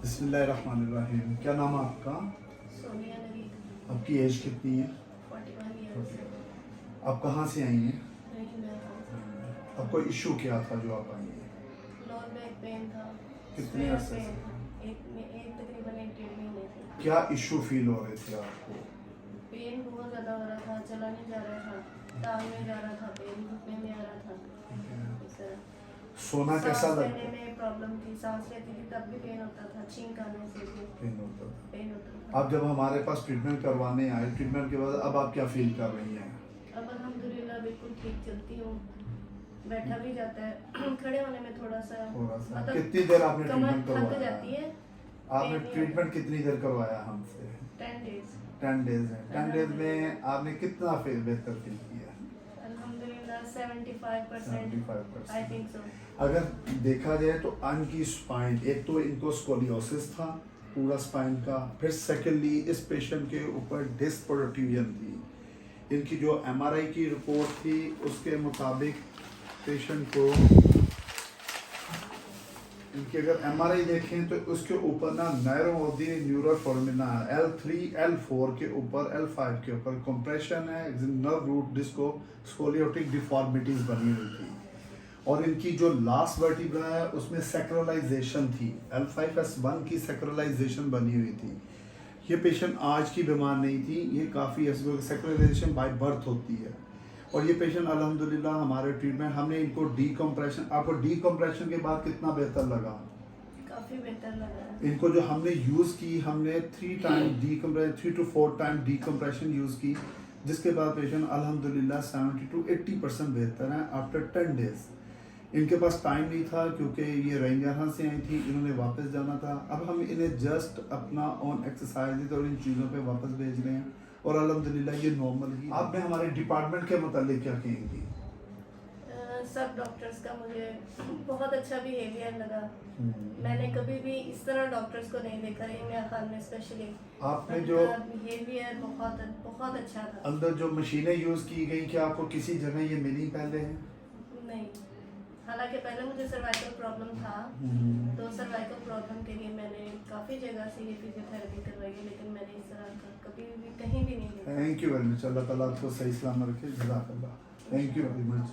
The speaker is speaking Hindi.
बिस्मिल्लाहिर्रहमानिर्रहीम। क्या नाम है आपका? सोनिया नवीद। आपकी एज कितनी है? 41 ईयर्स। आप कहाँ से आई हैं? नहीं, मैं आपको इशू क्या था जो आप आई हैं? लोअर बैक पेन था। कितने स्वेयर अरसे पेन से? था। एक तकरीबन 1 डेढ़ महीने से। क्या इशू फील हो रहे थे आपको? पेन बहुत ज़्यादा हो रहा था, चला नहीं जा रहा था, टांग में जा रहा था, पेन घुटने में आ रहा था। इस तरह सोना कैसा सांस लगता लेने में प्रॉब्लम थी, सांस लेती थी तब भी पेन होता था, छींक आने से भी पेन होता था? पेन होता था। आप जब हमारे पास ट्रीटमेंट करवाने आए, ट्रीटमेंट के बाद अब आप क्या फील कर रही हैं? अब अल्हम्दुलिल्लाह बिल्कुल ठीक चलती हूँ, बैठा भी जाता है। खड़े होने में थोड़ा सा मतलब कितनी देर आपने कमर ट्रीटमेंट थक करवाया? जाती है। आपने पेन नहीं ट्रीटमेंट होता। कितनी देर करवाया हमसे? 10 डेज। 10 डेज में। 10 डेज में आपने कितना बेहतर फील किया? अल्हम्दुलिल्लाह 75% 75%। I think so. अगर देखा जाए तो अन की स्पाइन, एक तो इनको स्कोलियोसिस था पूरा स्पाइन का, फिर सेकेंडली इस पेशेंट के ऊपर डिस्क प्रोट्रूजन थी। इनकी जो एमआरआई की रिपोर्ट थी उसके मुताबिक पेशेंट को, इनकी अगर एमआरआई देखें तो उसके ऊपर ना narrow of the neural foramina L3 L4 के ऊपर L5 के ऊपर कंप्रेशन है, nerve root disco scoliotic deformities बनी हुई थी। और इनकी जो लास्ट वर्टिब्रा है उसमें सेक्रलाइजेशन थी, L5S1 की सेक्रलाइजेशन बनी हुई थी। ये पेशेंट आज की बीमार नहीं थी, ये काफ़ी सेक्रलाइजेशन बाय बर्थ होती है। और ये पेशेंट अल्हम्दुलिल्लाह हमारे ट्रीटमेंट, हमने इनको डीकम्प्रेशन, आपको डीकम्प्रेशन के बाद कितना बेहतर लगा? काफ़ी बेहतर लगा है। इनको जो हमने यूज़ की, हमने 3 to 4 टाइम डीकम्प्रेशन यूज़ की, जिसके बाद पेशेंट अल्हम्दुलिल्लाह 70 to 80% बेहतर है आफ्टर 10 डेज। इनके पास टाइम नहीं था क्योंकि ये रंजहां से आई थी, इन्होंने वापस जाना था। अब हम इन्हें जस्ट अपना ऑन एक्सरसाइज और इन चीज़ों पे वापस भेज रहे हैं और अल्हम्दुलिल्लाह ये नॉर्मल ही। आपने हमारे डिपार्टमेंट के मुतालिक क्या कहेंगी? सब डॉक्टर्स का मुझे बहुत अच्छा बिहेवियर लगा। मैंने कभी भी इस तरह डॉक्टर्स को नहीं देखा, इंडिया खान में स्पेशली। आपने जो बिहेवियर बहुत बहुत अच्छा था। अंदर जो मशीनें यूज़ की गई, क्या आपको किसी जगह ये मिली पहले? नहीं, हालांकि पहले मुझे सर्वाइकल प्रॉब्लम था, तो सर्वाइकल प्रॉब्लम के लिए मैंने काफ़ी जगह से ये फिजियोथेरेपी करवाई है, लेकिन मैंने इस तरह का कभी भी कहीं भी नहीं देखा। Thank you very much. Allah ताला आपको सही सलामत रखे। जज़ाकल्लाह। Thank you very much.